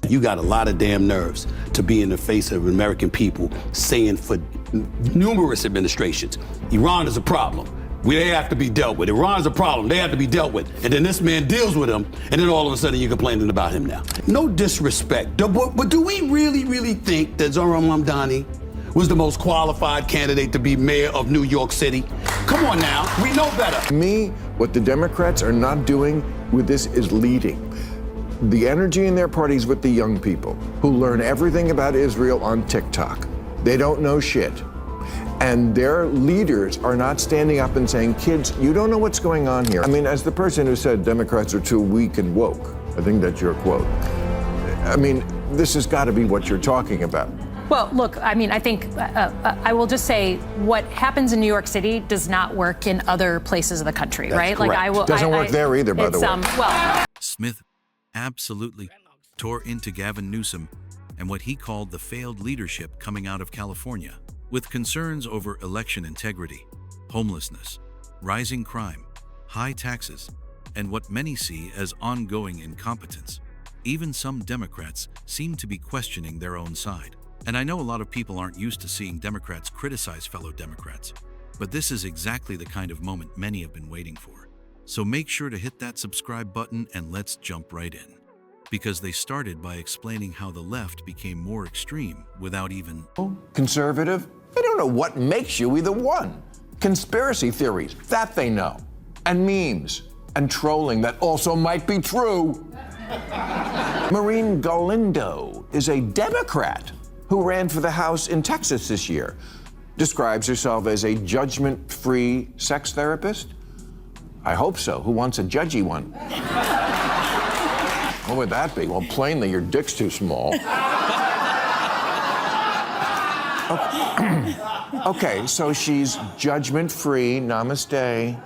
You got a lot of damn nerves to be in the face of American people saying for numerous administrations, Iran is a problem. They have to be dealt with. Iran's a problem. They have to be dealt with. And then this man deals with them, and then all of a sudden you're complaining about him now. No disrespect, but do we really think that Zohran Mamdani was the most qualified candidate to be mayor of New York City? Come on now, we know better. To me, what the Democrats are not doing with this is leading. The energy in their parties with the young people who learn everything about Israel on TikTok. They don't know shit. And their leaders are not standing up and saying, kids, you don't know what's going on here. I mean, as the person who said Democrats are too weak and woke, I think that's your quote. I mean, this has got to be what you're talking about. Well, look, I mean, I think I will just say what happens in New York City does not work in other places of the country, That's right? correct. Like Doesn't work there either, by the way. Well, Smith absolutely tore into Gavin Newsom and what he called the failed leadership coming out of California, with concerns over election integrity, homelessness, rising crime, high taxes, and what many see as ongoing incompetence. Even some Democrats seem to be questioning their own side. And I know a lot of people aren't used to seeing Democrats criticize fellow Democrats, but this is exactly the kind of moment many have been waiting for. So make sure to hit that subscribe button and let's jump right in. Because they started by explaining how the left became more extreme without even... Conservative? I don't know what makes you either one. Conspiracy theories, that they know. And memes. And trolling that also might be true. Maureen Galindo is a Democrat who ran for the House in Texas this year. Describes herself as a judgment-free sex therapist? I hope so. Who wants a judgy one? What would that be? Well, plainly, your dick's too small. Okay, so she's judgment-free, namaste.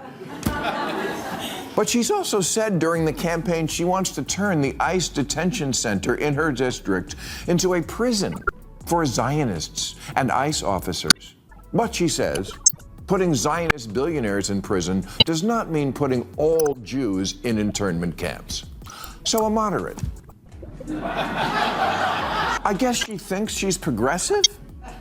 But she's also said during the campaign she wants to turn the ICE detention center in her district into a prison for Zionists and ICE officers. But she says, putting Zionist billionaires in prison does not mean putting all Jews in internment camps. So a moderate. I guess she thinks she's progressive?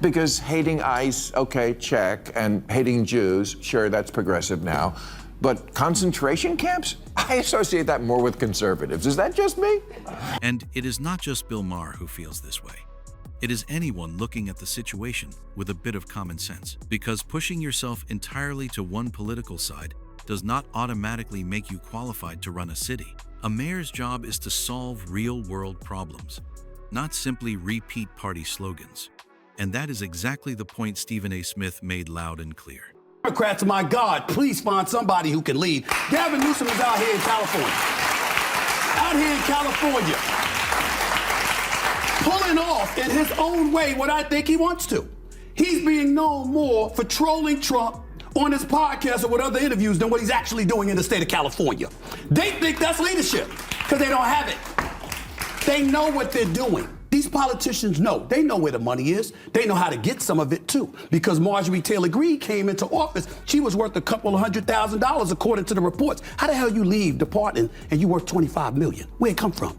Because hating ICE, okay, check, and hating Jews, sure, that's progressive now. But concentration camps? I associate that more with conservatives. Is that just me? And it is not just Bill Maher who feels this way. It is anyone looking at the situation with a bit of common sense. Because pushing yourself entirely to one political side does not automatically make you qualified to run a city. A mayor's job is to solve real-world problems, not simply repeat party slogans. And that is exactly the point Stephen A. Smith made loud and clear. Democrats, my God, please find somebody who can lead. Gavin Newsom is out here in California. Out here in California. Pulling off in his own way what I think he wants to. He's being known more for trolling Trump on his podcast or with other interviews than what he's actually doing in the state of California. They think that's leadership because they don't have it. They know what they're doing. These politicians know. They know where the money is. They know how to get some of it, too. Because Marjorie Taylor Greene came into office. She was worth a couple of $100,000, according to the reports. How the hell you leave departing and you worth $25 million? Where'd it come from?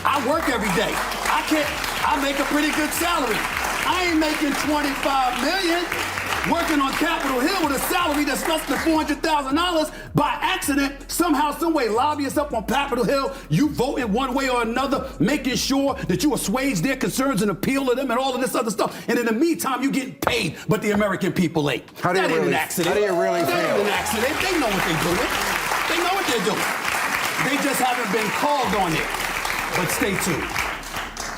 I work every day. I make a pretty good salary. I ain't making $25 million working on Capitol Hill with a salary that's less than $400,000 by accident. Somehow, some way, lobbyists up on Capitol Hill, you vote in one way or another, making sure that you assuage their concerns and appeal to them and all of this other stuff. And in the meantime, you getting paid, but the American people ain't. How do you really feel? That ain't an accident. They know what they're doing. They know what they're doing. They just haven't been called on it. But stay tuned.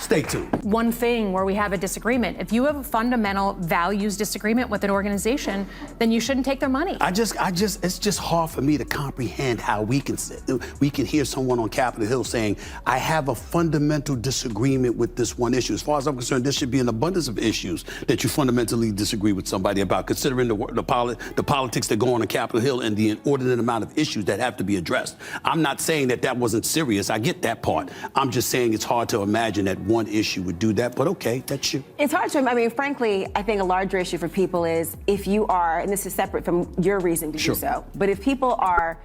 Stay tuned. One thing where we have a disagreement, if you have a fundamental values disagreement with an organization, then you shouldn't take their money. It's just hard for me to comprehend how we can hear someone on Capitol Hill saying, I have a fundamental disagreement with this one issue. As far as I'm concerned, there should be an abundance of issues that you fundamentally disagree with somebody about, considering the politics that go on Capitol Hill and the inordinate amount of issues that have to be addressed. I'm not saying that wasn't serious. I get that part. I'm just saying it's hard to imagine that one issue would do that, but okay, that's you. It's hard to, I mean, frankly, I think a larger issue for people is if you are, and this is separate from your reason to do so, but if people are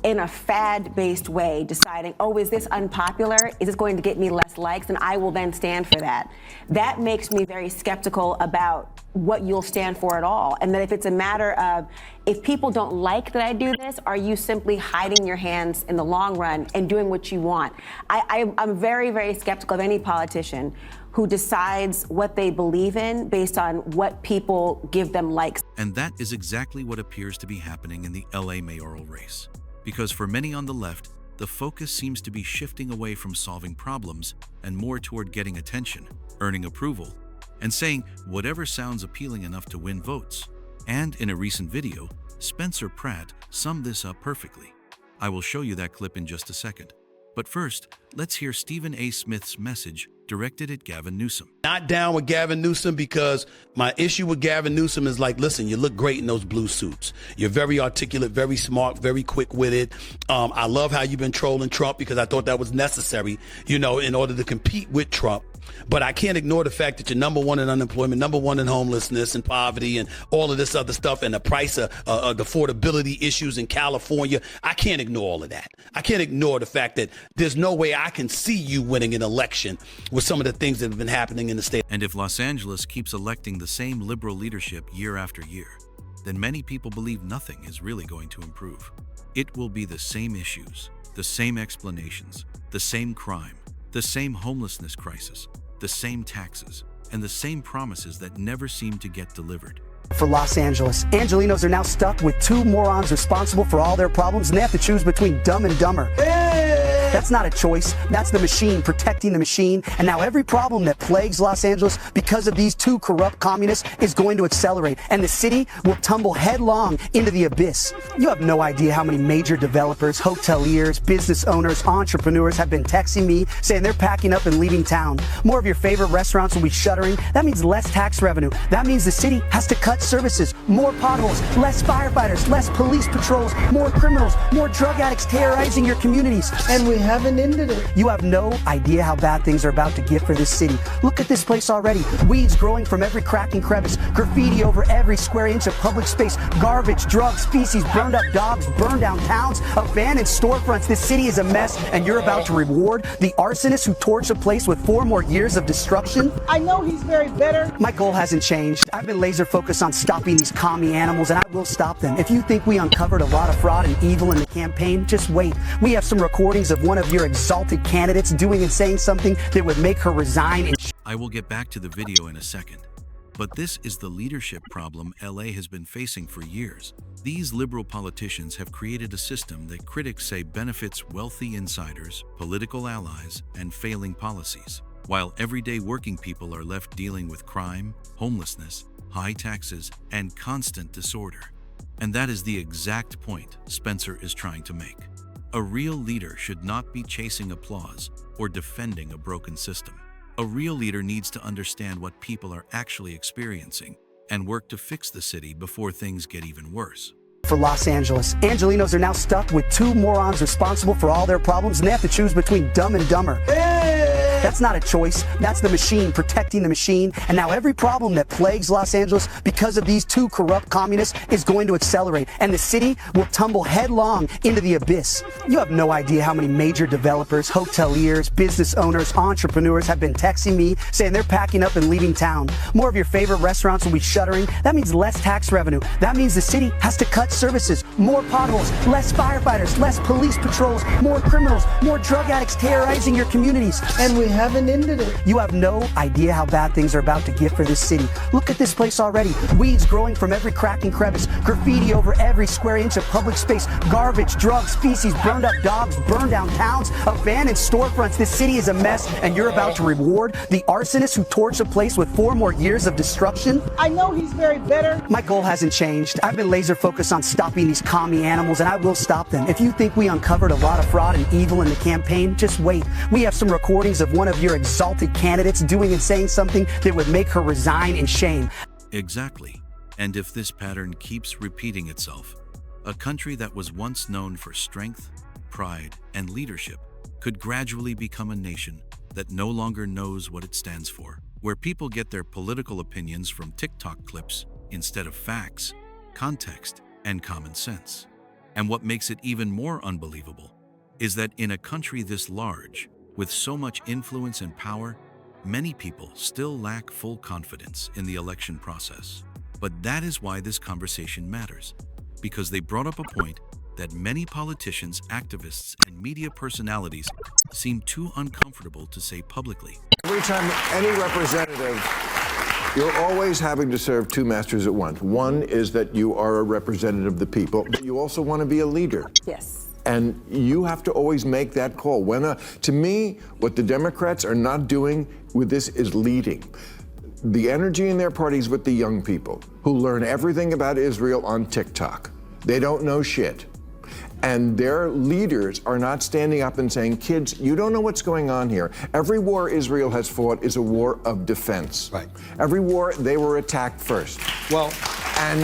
in a fad-based way, deciding, oh, is this unpopular? Is this going to get me less likes? And I will then stand for that. That makes me very skeptical about what you'll stand for at all. And that if it's a matter of, if people don't like that I do this, are you simply hiding your hands in the long run and doing what you want? I'm very, very skeptical of any politician who decides what they believe in based on what people give them likes. And that is exactly what appears to be happening in the LA mayoral race. Because for many on the left, the focus seems to be shifting away from solving problems and more toward getting attention, earning approval, and saying whatever sounds appealing enough to win votes. And in a recent video, Spencer Pratt summed this up perfectly. I will show you that clip in just a second. But first, let's hear Stephen A. Smith's message directed at Gavin Newsom. Not down with Gavin Newsom because my issue with Gavin Newsom is like, listen, you look great in those blue suits. You're very articulate, very smart, very quick with it. I love how you've been trolling Trump because I thought that was necessary, in order to compete with Trump. But I can't ignore the fact that you're number one in unemployment, number one in homelessness and poverty and all of this other stuff, and the price of the affordability issues in California. I can't ignore all of that. I can't ignore the fact that there's no way I can see you winning an election with some of the things that have been happening in the state. And if Los Angeles keeps electing the same liberal leadership year after year, then many people believe nothing is really going to improve. It will be the same issues, the same explanations, the same crime, the same homelessness crisis, the same taxes, and the same promises that never seem to get delivered. For Los Angeles, Angelinos are now stuck with two morons responsible for all their problems, and they have to choose between Dumb and Dumber. That's not a choice. That's the machine protecting the machine. And now every problem that plagues Los Angeles because of these two corrupt communists is going to accelerate, and the city will tumble headlong into the abyss. You have no idea how many major developers, hoteliers, business owners, entrepreneurs have been texting me saying they're packing up and leaving town. More of your favorite restaurants will be shuttering. That means less tax revenue. That means the city has to cut services, more potholes, less firefighters, less police patrols, more criminals, more drug addicts terrorizing your communities. And we haven't ended it. You have no idea how bad things are about to get for this city. Look at this place already. Weeds growing from every crack and crevice, graffiti over every square inch of public space, garbage, drugs, feces, burned up dogs, burned down towns, abandoned storefronts. This city is a mess, and you're about to reward the arsonist who torched a place with 4 more years of destruction? I know he's very bitter. My goal hasn't changed. I've been laser focused on stopping these commie animals, and I will stop them. If you think we uncovered a lot of fraud and evil in the campaign, just wait. We have some recordings of one of your exalted candidates doing and saying something that would make her resign. I will get back to the video in a second. But this is the leadership problem LA has been facing for years. These liberal politicians have created a system that critics say benefits wealthy insiders, political allies, and failing policies, while everyday working people are left dealing with crime, homelessness, high taxes, and constant disorder. And that is the exact point Spencer is trying to make. A real leader should not be chasing applause or defending a broken system. A real leader needs to understand what people are actually experiencing and work to fix the city before things get even worse. For Los Angeles, Angelinos are now stuck with two morons responsible for all their problems, and they have to choose between Dumb and Dumber. That's not a choice. That's the machine protecting the machine. And now every problem that plagues Los Angeles because of these two corrupt communists is going to accelerate, and the city will tumble headlong into the abyss. You have no idea how many major developers, hoteliers, business owners, entrepreneurs have been texting me saying they're packing up and leaving town. More of your favorite restaurants will be shuttering. That means less tax revenue. That means the city has to cut services, more potholes, less firefighters, less police patrols, more criminals, more drug addicts terrorizing your communities. And we haven't ended it. You have no idea how bad things are about to get for this city. Look at this place already. Weeds growing from every crack and crevice, graffiti over every square inch of public space, garbage, drugs, feces, burned up dogs, burned down towns, abandoned storefronts. This city is a mess, and you're about to reward the arsonist who torched a place with 4 more years of destruction? I know he's very bitter. My goal hasn't changed. I've been laser focused on stopping these commie animals, and I will stop them. If you think we uncovered a lot of fraud and evil in the campaign, just wait. We have some recordings of one of your exalted candidates doing and saying something that would make her resign in shame. Exactly. And if this pattern keeps repeating itself, a country that was once known for strength, pride, and leadership could gradually become a nation that no longer knows what it stands for, where people get their political opinions from TikTok clips instead of facts, context, and common sense. And what makes it even more unbelievable is that in a country this large, with so much influence and power, many people still lack full confidence in the election process. But that is why this conversation matters, because they brought up a point that many politicians, activists, and media personalities seem too uncomfortable to say publicly. Every time any representative, you're always having to serve two masters at once. One is that you are a representative of the people, but you also want to be a leader. Yes. And you have to always make that call. To me, what the Democrats are not doing with this is leading. The energy in their parties with the young people who learn everything about Israel on TikTok. They don't know shit. And their leaders are not standing up and saying, kids, you don't know what's going on here. Every war Israel has fought is a war of defense. Right. Every war, they were attacked first. Well, and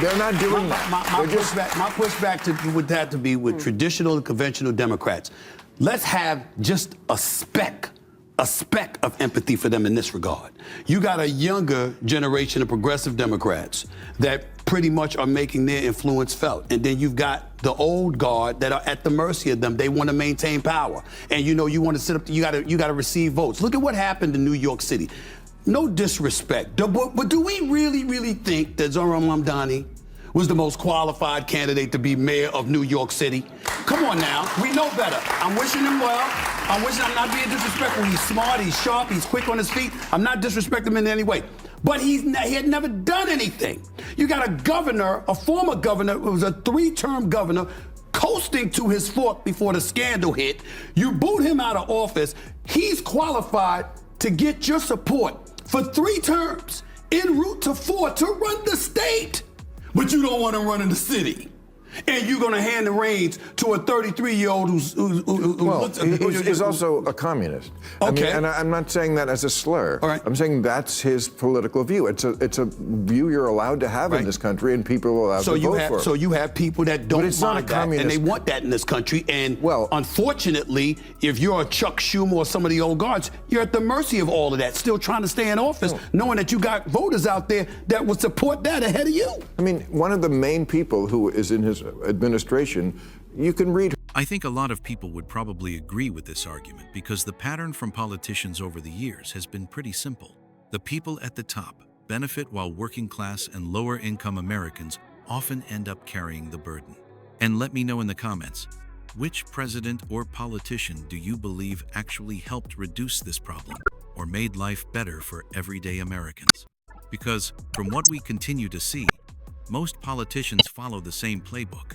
they're not doing that. My pushback would have to be with traditional and conventional Democrats. Let's have just a speck of empathy for them in this regard. You got a younger generation of progressive Democrats that pretty much are making their influence felt. And then you've got the old guard that are at the mercy of them. They want to maintain power. And you want to sit up, you got to receive votes. Look at what happened in New York City. No disrespect, but do we really think that Zohran Mamdani was the most qualified candidate to be mayor of New York City? Come on now, we know better. I'm wishing him well. I'm not being disrespectful. He's smart, he's sharp, he's quick on his feet. I'm not disrespecting him in any way. But he had never done anything. You got a governor, a former governor, who was a 3-term governor, coasting to his fort before the scandal hit. You boot him out of office. He's qualified to get your support for 3 terms, en route to 4, to run the state. But you don't want to run in the city. And you're going to hand the reins to a 33-year-old he's also a communist. Okay. I mean, and I'm not saying that as a slur. All right. I'm saying that's his political view. It's a view you're allowed to have in this country, and people are allowed to vote for it. So you have people that don't mind that, and they want that in this country. And unfortunately, if you're a Chuck Schumer or some of the old guards, you're at the mercy of all of that, still trying to stay in office, knowing that you got voters out there that would support that ahead of you. I mean, one of the main people who is in his administration, you can read. I think a lot of people would probably agree with this argument because the pattern from politicians over the years has been pretty simple. The people at the top benefit while working class and lower income Americans often end up carrying the burden. And let me know in the comments, which president or politician do you believe actually helped reduce this problem or made life better for everyday Americans? Because from what we continue to see, most politicians follow the same playbook.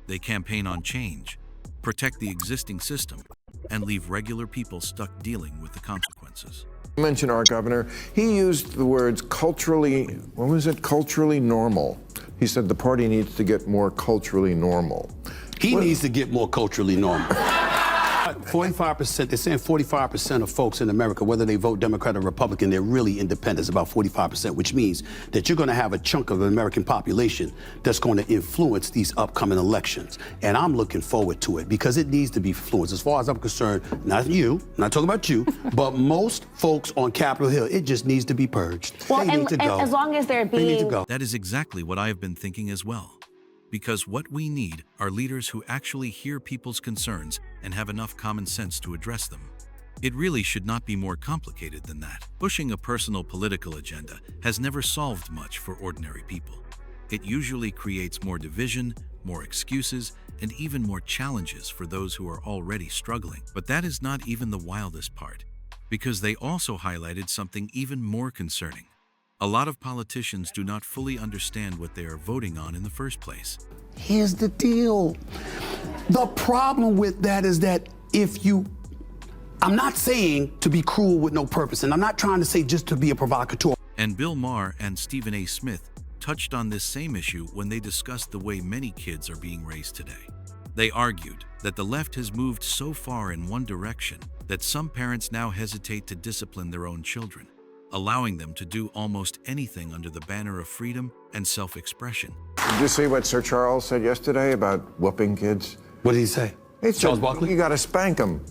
They campaign on change, protect the existing system, and leave regular people stuck dealing with the consequences. You mentioned our governor. He used the words culturally normal. He said the party needs to get more culturally normal. He needs to get more culturally normal. 45%, they're saying 45% of folks in America, whether they vote Democrat or Republican, they're really independent, about 45%, which means that you're going to have a chunk of the American population that's going to influence these upcoming elections. And I'm looking forward to it because it needs to be influenced. As far as I'm concerned, not you, I'm not talking about you, but most folks on Capitol Hill, it just needs to be purged. Well, they need to go. As long as they're being... They need to go. That is exactly what I have been thinking as well. Because what we need are leaders who actually hear people's concerns and have enough common sense to address them. It really should not be more complicated than that. Pushing a personal political agenda has never solved much for ordinary people. It usually creates more division, more excuses, and even more challenges for those who are already struggling. But that is not even the wildest part, because they also highlighted something even more concerning. A lot of politicians do not fully understand what they are voting on in the first place. Here's the deal. The problem with that is that I'm not saying to be cruel with no purpose, and I'm not trying to say just to be a provocateur. And Bill Maher and Stephen A. Smith touched on this same issue when they discussed the way many kids are being raised today. They argued that the left has moved so far in one direction that some parents now hesitate to discipline their own children, allowing them to do almost anything under the banner of freedom and self-expression. Did you see what Sir Charles said yesterday about whooping kids? What did he say? Charles Barkley? You gotta spank them.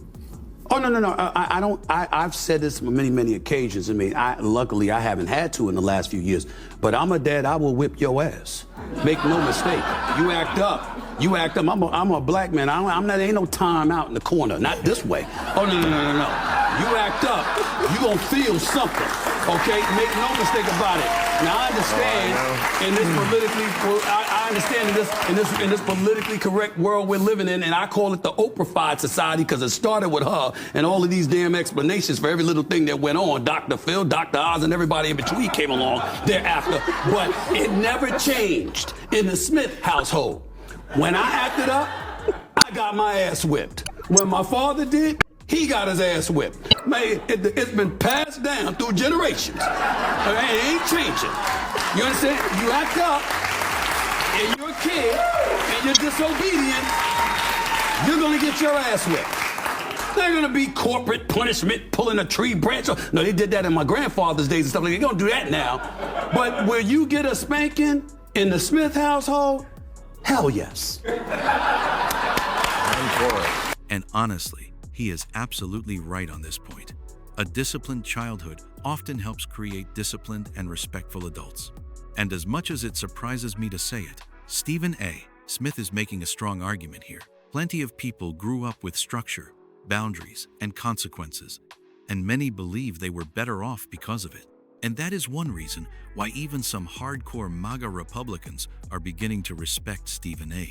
Oh, no. I don't. I've said this on many occasions. I mean, luckily I haven't had to in the last few years, but I'm a dad. I will whip your ass. Make no mistake. You act up. You act up. I'm a black man. I'm not. Ain't no time out in the corner. Not this way. Oh no. You act up. You gonna feel something. Okay. Make no mistake about it. Now I understand in this politically. I understand in this politically correct world we're living in, and I call it the Oprah-fied society because it started with her and all of these damn explanations for every little thing that went on. Dr. Phil, Dr. Oz, and everybody in between came along thereafter. But it never changed in the Smith household. When I acted up, I got my ass whipped. When my father did, he got his ass whipped. Man, it's been passed down through generations. It ain't changing. You understand? You act up, and you're a kid, and you're disobedient, you're gonna get your ass whipped. They're gonna be corporate punishment, pulling a tree branch. No, they did that in my grandfather's days and stuff like that. They don't do that now. But where you get a spanking in the Smith household, hell yes. And honestly, he is absolutely right on this point. A disciplined childhood often helps create disciplined and respectful adults. And as much as it surprises me to say it, Stephen A. Smith is making a strong argument here. Plenty of people grew up with structure, boundaries, and consequences, and many believe they were better off because of it. And that is one reason why even some hardcore MAGA Republicans are beginning to respect Stephen A.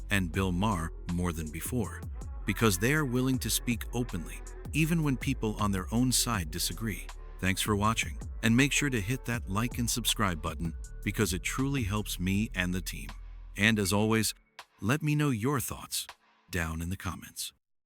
and Bill Maher more than before, because they are willing to speak openly, even when people on their own side disagree. Thanks for watching, and make sure to hit that like and subscribe button because it truly helps me and the team. And as always, let me know your thoughts down in the comments.